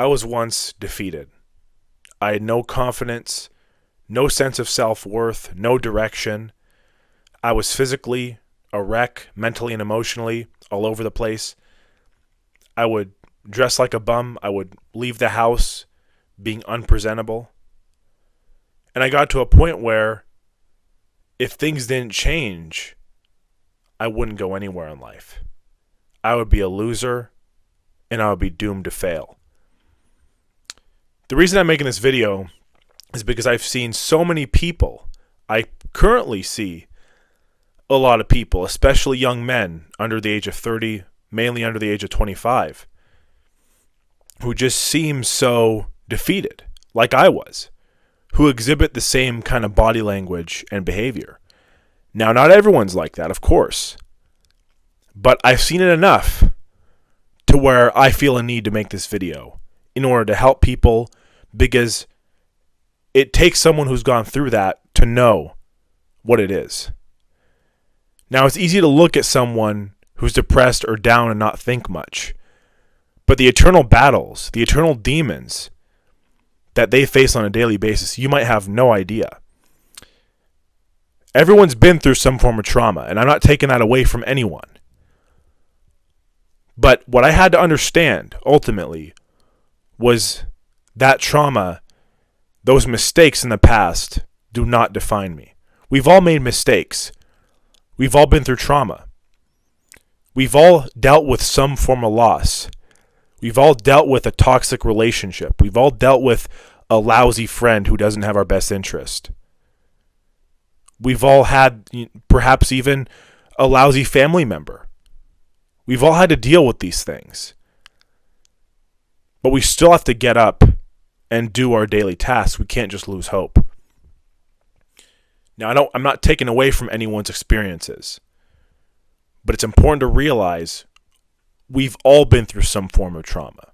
I was once defeated. I had no confidence, no sense of self-worth, no direction. I was physically a wreck, mentally and emotionally, all over the place. I would dress like a bum. I would leave the house being unpresentable. And I got to a point where if things didn't change, I wouldn't go anywhere in life. I would be a loser, and I would be doomed to fail. The reason I'm making this video is because I've seen so many people. I currently see a lot of people, especially young men under the age of 30, mainly under the age of 25, who just seem so defeated, like I was, who exhibit the same kind of body language and behavior. Now, not everyone's like that, of course, but I've seen it enough to where I feel a need to make this video in order to help people, because it takes someone who's gone through that to know what it is. Now, it's easy to look at someone who's depressed or down and not think much, but the eternal battles, the eternal demons that they face on a daily basis, you might have no idea. Everyone's been through some form of trauma, and I'm not taking that away from anyone. But what I had to understand, ultimately, was that trauma, those mistakes in the past, do not define me. We've all made mistakes. We've all been through trauma. We've all dealt with some form of loss. We've all dealt with a toxic relationship. We've all dealt with a lousy friend who doesn't have our best interest. We've all had perhaps even a lousy family member. We've all had to deal with these things. But we still have to get up and do our daily tasks. We can't just lose hope. Now, I'm not taking away from anyone's experiences, but it's important to realize we've all been through some form of trauma.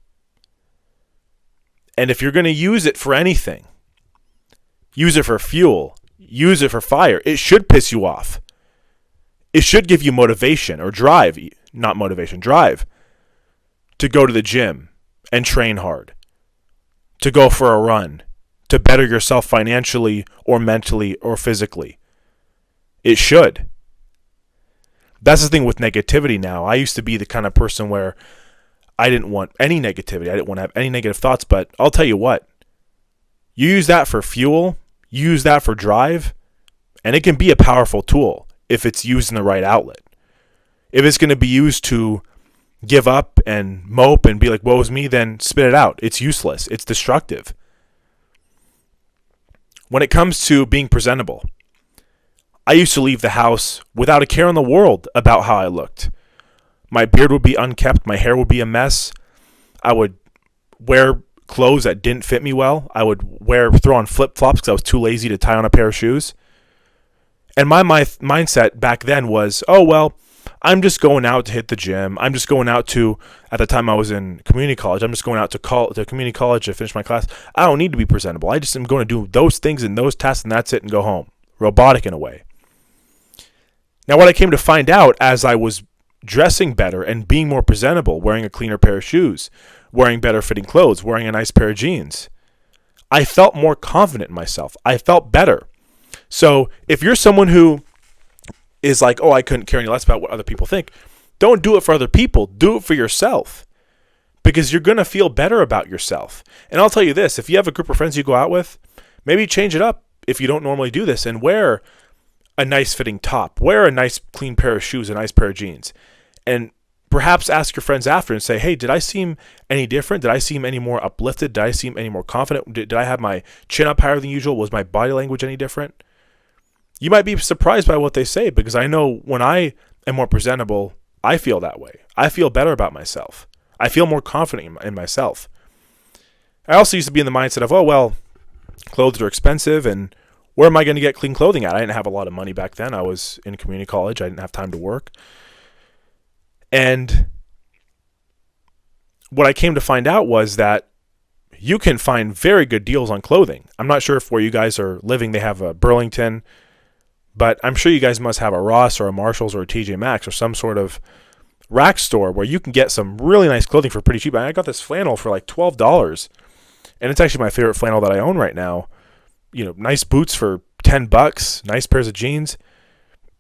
And if you're going to use it for anything, use it for fuel, use it for fire, it should piss you off. It should give you motivation or drive, not motivation, drive, to go to the gym and train hard, to go for a run, to better yourself financially or mentally or physically. It should. That's the thing with negativity now. I used to be the kind of person where I didn't want any negativity. I didn't want to have any negative thoughts, but I'll tell you what. You use that for fuel, you use that for drive, and it can be a powerful tool if it's used in the right outlet. If it's going to be used to give up and mope and be like, woe is me, then spit it out. It's useless. It's destructive. When it comes to being presentable, I used to leave the house without a care in the world about how I looked. My beard would be unkempt. My hair would be a mess. I would wear clothes that didn't fit me well. I would throw on flip-flops because I was too lazy to tie on a pair of shoes. And my mindset back then was, oh, well, I'm just going out to hit the gym. I'm just going out to, at the time I was in community college, I'm just going out to community college to finish my class. I don't need to be presentable. I just am going to do those things and those tasks and that's it and go home. Robotic in a way. Now, what I came to find out as I was dressing better and being more presentable, wearing a cleaner pair of shoes, wearing better fitting clothes, wearing a nice pair of jeans, I felt more confident in myself. I felt better. So if you're someone who is like, oh, I couldn't care any less about what other people think, don't do it for other people. Do it for yourself, because you're going to feel better about yourself. And I'll tell you this, if you have a group of friends you go out with, maybe change it up if you don't normally do this and wear a nice fitting top, wear a nice clean pair of shoes, a nice pair of jeans, and perhaps ask your friends after and say, hey, did I seem any different? Did I seem any more uplifted? Did I seem any more confident? Did I have my chin up higher than usual? Was my body language any different? You might be surprised by what they say, because I know when I am more presentable, I feel that way. I feel better about myself. I feel more confident in myself. I also used to be in the mindset of, oh, well, clothes are expensive, and where am I going to get clean clothing at? I didn't have a lot of money back then. I was in community college. I didn't have time to work. And what I came to find out was that you can find very good deals on clothing. I'm not sure if where you guys are living they have a Burlington, but I'm sure you guys must have a Ross or a Marshalls or a TJ Maxx or some sort of rack store where you can get some really nice clothing for pretty cheap. I got this flannel for like $12, and it's actually my favorite flannel that I own right now. Nice boots for $10, nice pairs of jeans.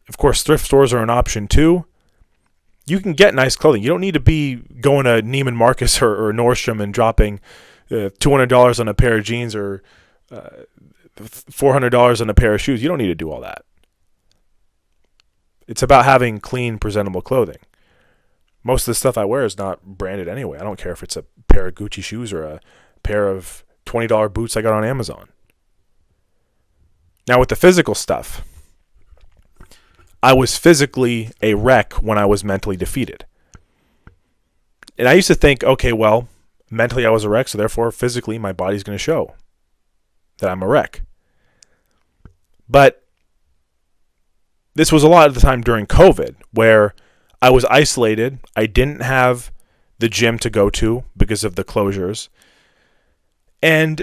Of course, thrift stores are an option too. You can get nice clothing. You don't need to be going to Neiman Marcus or Nordstrom and dropping $200 on a pair of jeans or $400 on a pair of shoes. You don't need to do all that. It's about having clean, presentable clothing. Most of the stuff I wear is not branded anyway. I don't care if it's a pair of Gucci shoes or a pair of $20 boots I got on Amazon. Now with the physical stuff, I was physically a wreck when I was mentally defeated. And I used to think, okay, well, mentally I was a wreck, so therefore physically my body's going to show that I'm a wreck. But this was a lot of the time during COVID where I was isolated. I didn't have the gym to go to because of the closures. And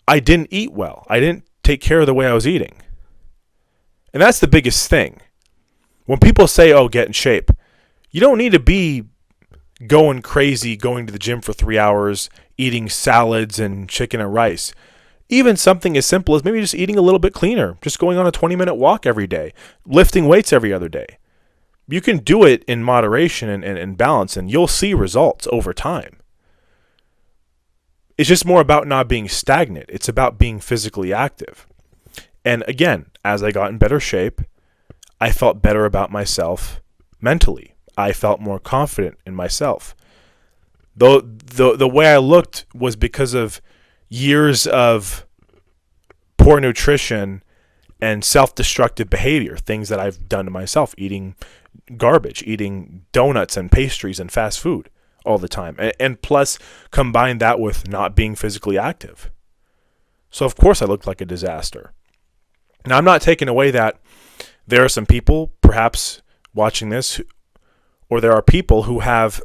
I didn't eat well. I didn't take care of the way I was eating. And that's the biggest thing. When people say, oh, get in shape, you don't need to be going crazy, going to the gym for 3 hours, eating salads and chicken and rice. Even something as simple as maybe just eating a little bit cleaner, just going on a 20-minute walk every day, lifting weights every other day. You can do it in moderation and balance, and you'll see results over time. It's just more about not being stagnant. It's about being physically active. And again, as I got in better shape, I felt better about myself mentally. I felt more confident in myself. Though the way I looked was because of years of poor nutrition and self-destructive behavior, things that I've done to myself, eating garbage, eating donuts and pastries and fast food all the time. And plus, combine that with not being physically active. So of course I looked like a disaster. Now I'm not taking away that there are some people perhaps watching this, or there are people who have,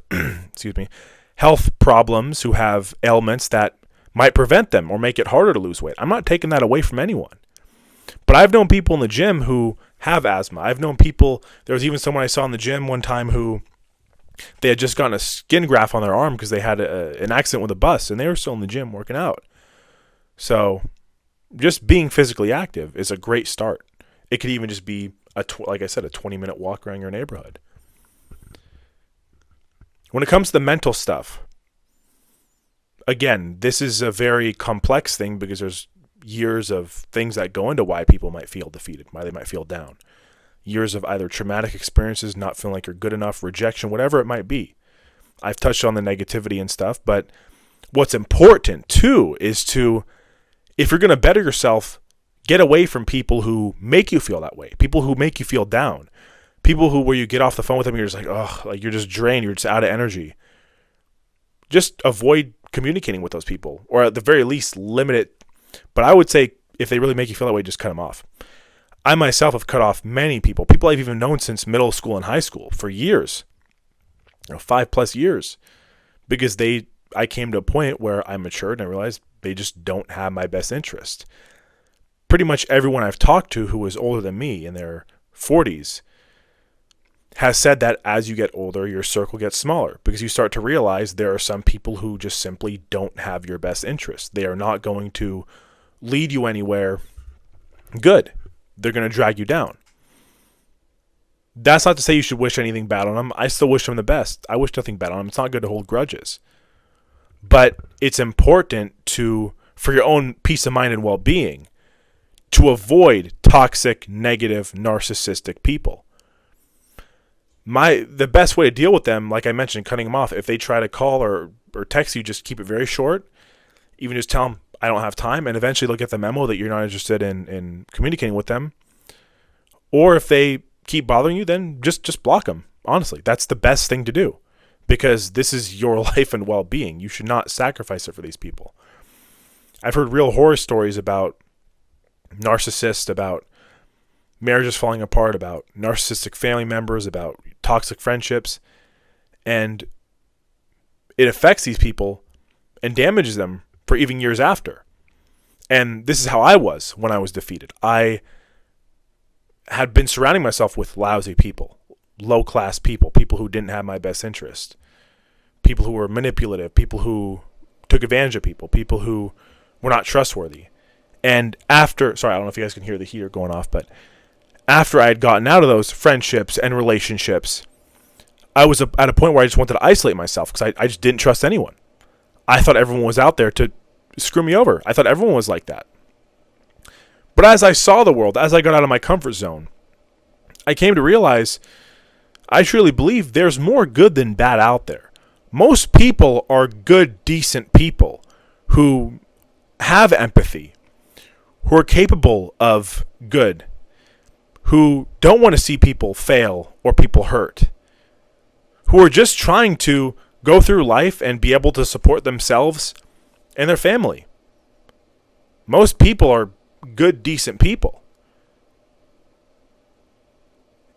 health problems, who have ailments that might prevent them or make it harder to lose weight. I'm not taking that away from anyone. But I've known people in the gym who have asthma. I've known people, there was even someone I saw in the gym one time who they had just gotten a skin graft on their arm because they had an accident with a bus, and they were still in the gym working out. So just being physically active is a great start. It could even just be, like I said, a 20-minute walk around your neighborhood. When it comes to the mental stuff, again, this is a very complex thing because there's years of things that go into why people might feel defeated, why they might feel down. Years of either traumatic experiences, not feeling like you're good enough, rejection, whatever it might be. I've touched on the negativity and stuff, but what's important too is to, if you're going to better yourself, get away from people who make you feel that way, people who make you feel down, people who, where you get off the phone with them, you're just like, oh, like you're just drained, you're just out of energy. Just avoid communicating with those people, or at the very least limit it. But I would say if they really make you feel that way, just cut them off. I myself have cut off many people I've even known since middle school and high school for years, 5+ years, because I came to a point where I matured and I realized they just don't have my best interest. Pretty much everyone I've talked to who was older than me in their 40s has said that as you get older, your circle gets smaller because you start to realize there are some people who just simply don't have your best interest. They are not going to lead you anywhere good. They're going to drag you down. That's not to say you should wish anything bad on them. I still wish them the best. I wish nothing bad on them. It's not good to hold grudges. But it's important for your own peace of mind and well-being, to avoid toxic, negative, narcissistic people. The best way to deal with them, like I mentioned, cutting them off. If they try to call or text you, just keep it very short. Even just tell them, I don't have time, and eventually they'll get the memo that you're not interested in communicating with them. Or if they keep bothering you, then just block them. Honestly, that's the best thing to do, because this is your life and well-being. You should not sacrifice it for these people. I've heard real horror stories about narcissists, about marriages falling apart, about narcissistic family members, about toxic friendships, and it affects these people and damages them for even years after. And this is how I was when I was defeated. I had been surrounding myself with lousy people, low-class people, people who didn't have my best interest, people who were manipulative, people who took advantage of people, people who were not trustworthy. And after, sorry, I don't know if you guys can hear the heater going off, but after I had gotten out of those friendships and relationships, I was at a point where I just wanted to isolate myself because I just didn't trust anyone. I thought everyone was out there to screw me over. I thought everyone was like that. But as I saw the world, as I got out of my comfort zone, I came to realize I truly believe there's more good than bad out there. Most people are good, decent people who have empathy, who are capable of good, who don't want to see people fail or people hurt, who are just trying to go through life and be able to support themselves and their family. Most people are good, decent people.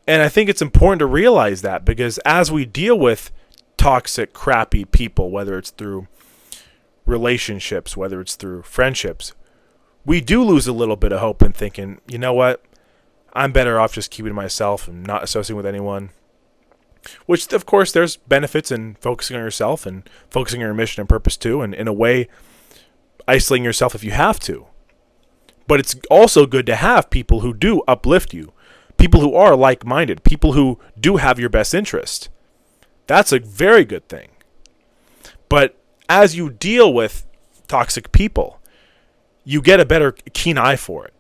And I think it's important to realize that, because as we deal with toxic, crappy people, whether it's through relationships, whether it's through friendships, we do lose a little bit of hope in thinking, you know what, I'm better off just keeping to myself and not associating with anyone. Which, of course, there's benefits in focusing on yourself and focusing on your mission and purpose too, and in a way, isolating yourself if you have to. But it's also good to have people who do uplift you, people who are like-minded, people who do have your best interest. That's a very good thing. But as you deal with toxic people, you get a better keen eye for it.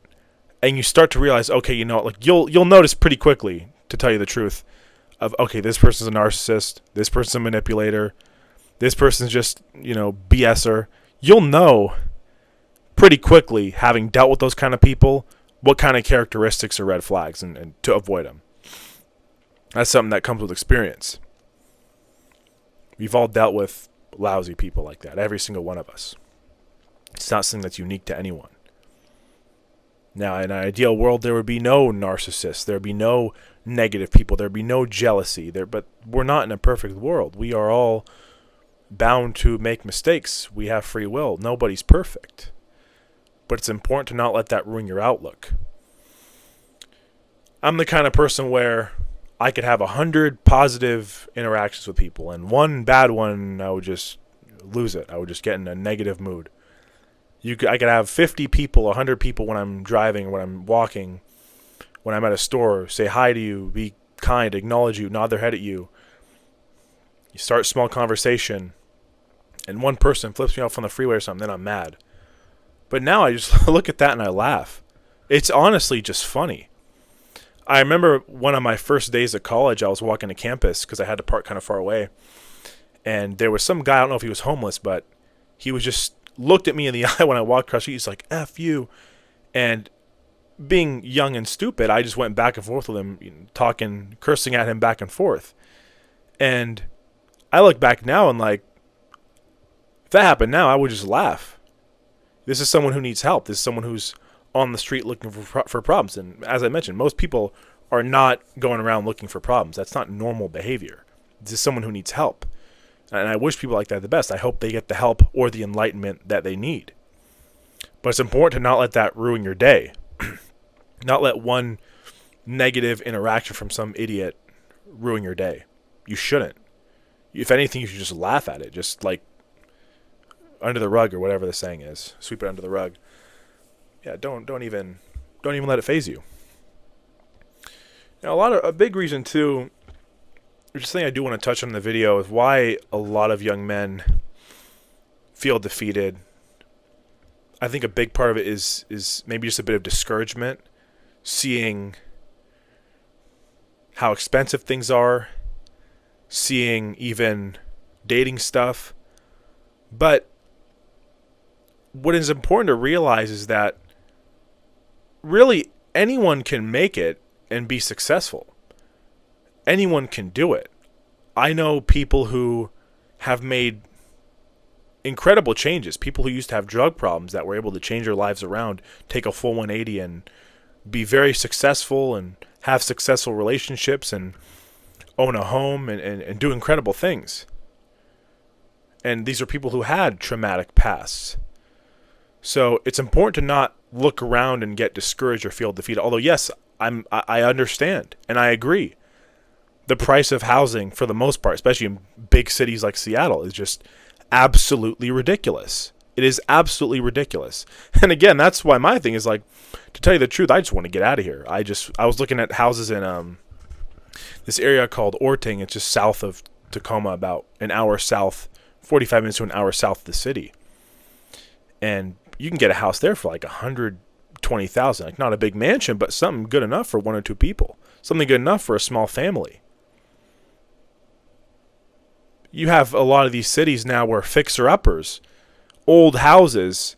And you start to realize, okay, you know, like you'll notice pretty quickly, to tell you the truth, of, okay, this person's a narcissist, this person's a manipulator, this person's just, you know, BSer. You'll know pretty quickly, having dealt with those kind of people, what kind of characteristics are red flags and to avoid them. That's something that comes with experience. We've all dealt with lousy people like that, every single one of us. It's not something that's unique to anyone. Now, in an ideal world, there would be no narcissists. There would be no negative people. There would be no jealousy. But we're not in a perfect world. We are all bound to make mistakes. We have free will. Nobody's perfect. But it's important to not let that ruin your outlook. I'm the kind of person where I could have 100 positive interactions with people, and one bad one, I would just lose it. I would just get in a negative mood. I could have 50 people, 100 people when I'm driving, when I'm walking, when I'm at a store, say hi to you, be kind, acknowledge you, nod their head at you. You start a small conversation, and one person flips me off on the freeway or something, then I'm mad. But now I just look at that and I laugh. It's honestly just funny. I remember one of my first days at college, I was walking to campus because I had to park kind of far away. And there was some guy, I don't know if he was homeless, but he was just looked at me in the eye when I walked across the street. He's like, F you. And being young and stupid, I just went back and forth with him, talking, cursing at him back and forth. And I look back now and like, if that happened now, I would just laugh. This is someone who needs help. This is someone who's on the street looking for problems. And as I mentioned, most people are not going around looking for problems. That's not normal behavior. This is someone who needs help. And I wish people like that the best. I hope they get the help or the enlightenment that they need. But it's important to not let that ruin your day. Not let one negative interaction from some idiot ruin your day. You shouldn't. If anything, you should just laugh at it. Just like under the rug or whatever the saying is. Sweep it under the rug. Yeah, don't even let it faze you. Now, a big reason too, which is something I do want to touch on in the video, is why a lot of young men feel defeated. I think a big part of it is maybe just a bit of discouragement, seeing how expensive things are, seeing even dating stuff. But what is important to realize is that really anyone can make it and be successful. Anyone can do it. I know people who have made incredible changes. People who used to have drug problems that were able to change their lives around, take a full 180 and be very successful and have successful relationships and own a home and do incredible things. And these are people who had traumatic pasts. So it's important to not look around and get discouraged or feel defeated. Although, yes, I understand and I agree. the price of housing, for the most part, especially in big cities like Seattle, is just absolutely ridiculous. It is absolutely ridiculous. And again, that's why my thing is like, to tell you the truth, I just want to get out of here. I was looking at houses in this area called Orting. It's just south of Tacoma, about an hour south, 45 minutes to an hour south of the city. And you can get a house there for like $120,000. Like, not a big mansion, but something good enough for one or two people. Something good enough for a small family. You have a lot of these cities now where fixer-uppers, old houses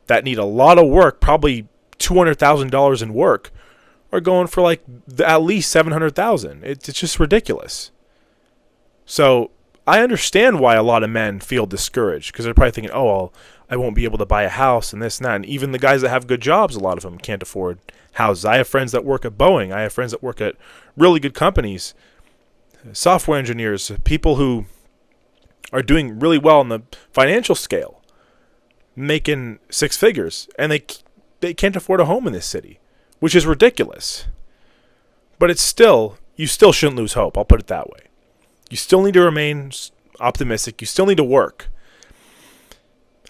that need a lot of work, probably $200,000 in work, are going for like at least $700,000. It's just ridiculous. So I understand why a lot of men feel discouraged, because they're probably thinking, oh, well, I won't be able to buy a house and this and that. And even the guys that have good jobs, a lot of them can't afford houses. I have friends that work at Boeing. I have friends that work at really good companies, software engineers, people who are doing really well on the financial scale, making six figures, and they can't afford a home in this city, which is ridiculous. But you still shouldn't lose hope. I'll put it that way. You still need to remain optimistic. You still need to work.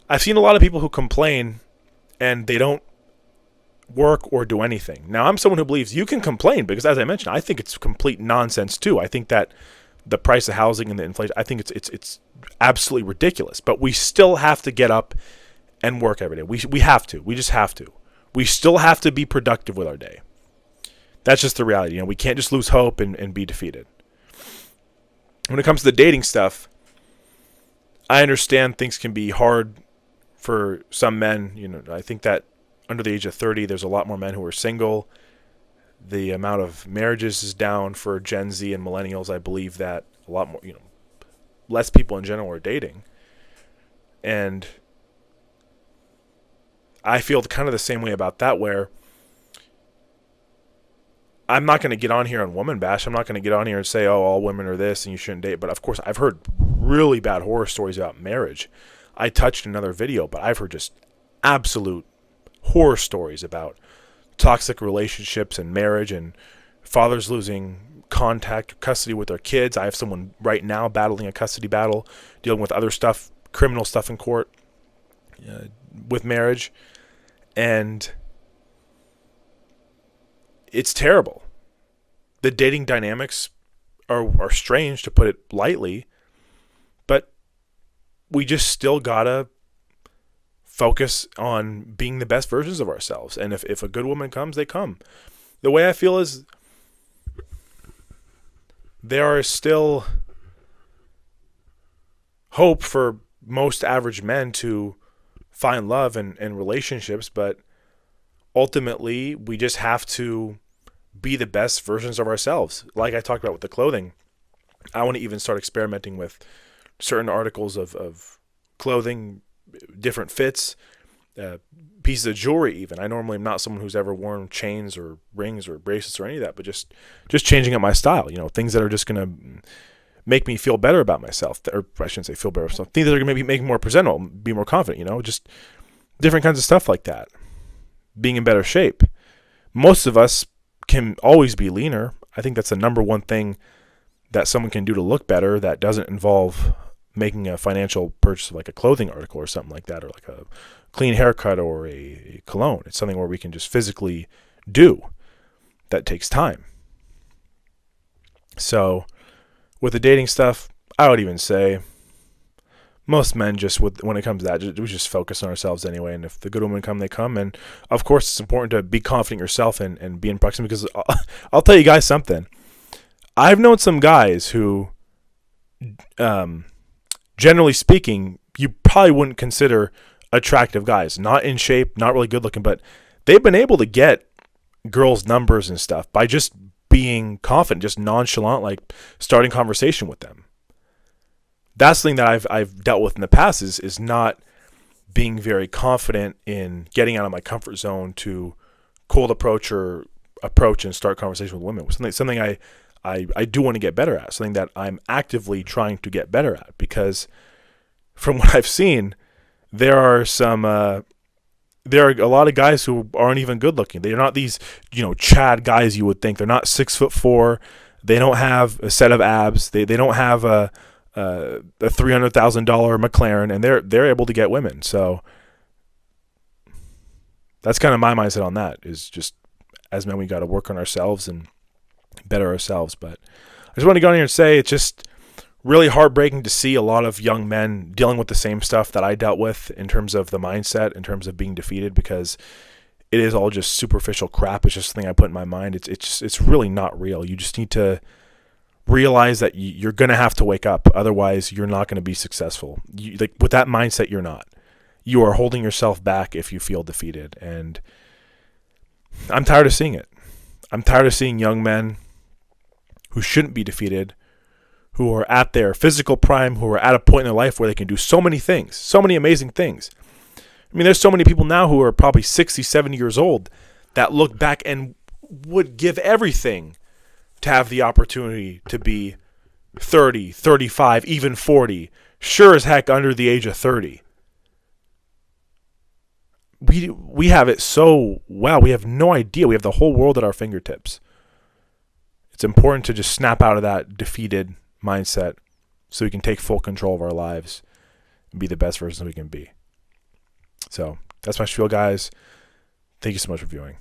I've seen a lot of people who complain and they don't work or do anything. Now, I'm someone who believes you can complain, because, as I mentioned, I think it's complete nonsense too. I think that the price of housing and the inflation, I think it's absolutely ridiculous. But we still have to get up and work every day. We have to. We just have to. We still have to be productive with our day. That's just the reality. We can't just lose hope and be defeated. When it comes to the dating stuff, I understand things can be hard for some men. I think that under the age of 30, there's a lot more men who are single. The amount of marriages is down for Gen Z and millennials. I believe that a lot more, less people in general are dating. And I feel kind of the same way about that, where I'm not going to get on here on woman bash. I'm not going to get on here and say, oh, all women are this and you shouldn't date. But of course, I've heard really bad horror stories about marriage. I touched another video, but I've heard just absolute horror stories about toxic relationships and marriage, and fathers losing contact, custody with their kids. I have someone right now battling a custody battle, dealing with other stuff, criminal stuff in court with marriage. And it's terrible. The dating dynamics are strange, to put it lightly, but we just still gotta focus on being the best versions of ourselves. And if a good woman comes, they come. The way I feel is there are still hope for most average men to find love and relationships, but ultimately we just have to be the best versions of ourselves. Like I talked about with the clothing, I want to even start experimenting with certain articles of clothing, different fits, pieces of jewelry even. I normally am not someone who's ever worn chains or rings or bracelets or any of that, but just changing up my style, things that are just going to make me feel better about myself, or I shouldn't say feel better, so things that are going to make me more presentable, be more confident, just different kinds of stuff like that. Being in better shape. Most of us can always be leaner. I think that's the number one thing that someone can do to look better that doesn't involve making a financial purchase of like a clothing article or something like that, or like a clean haircut or a cologne. It's something where we can just physically do that takes time. So with the dating stuff, I would even say most men when it comes to that, we just focus on ourselves anyway. And if the good women come, they come. And of course, it's important to be confident in yourself and be in proximity, because I'll tell you guys something. I've known some guys who, generally speaking, you probably wouldn't consider attractive guys, not in shape, not really good looking, but they've been able to get girls' numbers and stuff by just being confident, just nonchalant, like starting conversation with them. That's the thing that I've dealt with in the past is not being very confident in getting out of my comfort zone to cold approach and start conversation with women. Something I do want to get better at, something that I'm actively trying to get better at, because from what I've seen, there are a lot of guys who aren't even good looking. They're not these, Chad guys you would think. They're not 6'4". They don't have a set of abs. They don't have a $300,000 McLaren, and they're able to get women. So that's kind of my mindset on that. Is just as men, we got to work on ourselves and better ourselves. But I just want to go in here and say it's just really heartbreaking to see a lot of young men dealing with the same stuff that I dealt with in terms of the mindset, in terms of being defeated, because it is all just superficial crap. It's just something I put in my mind. It's really not real. You just need to realize that you're going to have to wake up. Otherwise, you're not going to be successful. Like with that mindset, you're not. You are holding yourself back if you feel defeated. And I'm tired of seeing it. I'm tired of seeing young men who shouldn't be defeated, who are at their physical prime, who are at a point in their life where they can do so many things, so many amazing things. I mean, there's so many people now who are probably 60, 70 years old that look back and would give everything to have the opportunity to be 30, 35, even 40, sure as heck under the age of 30. We have it so well. We have no idea. We have the whole world at our fingertips. It's important to just snap out of that defeated mindset so we can take full control of our lives and be the best version we can be. So that's my spiel, guys. Thank you so much for viewing.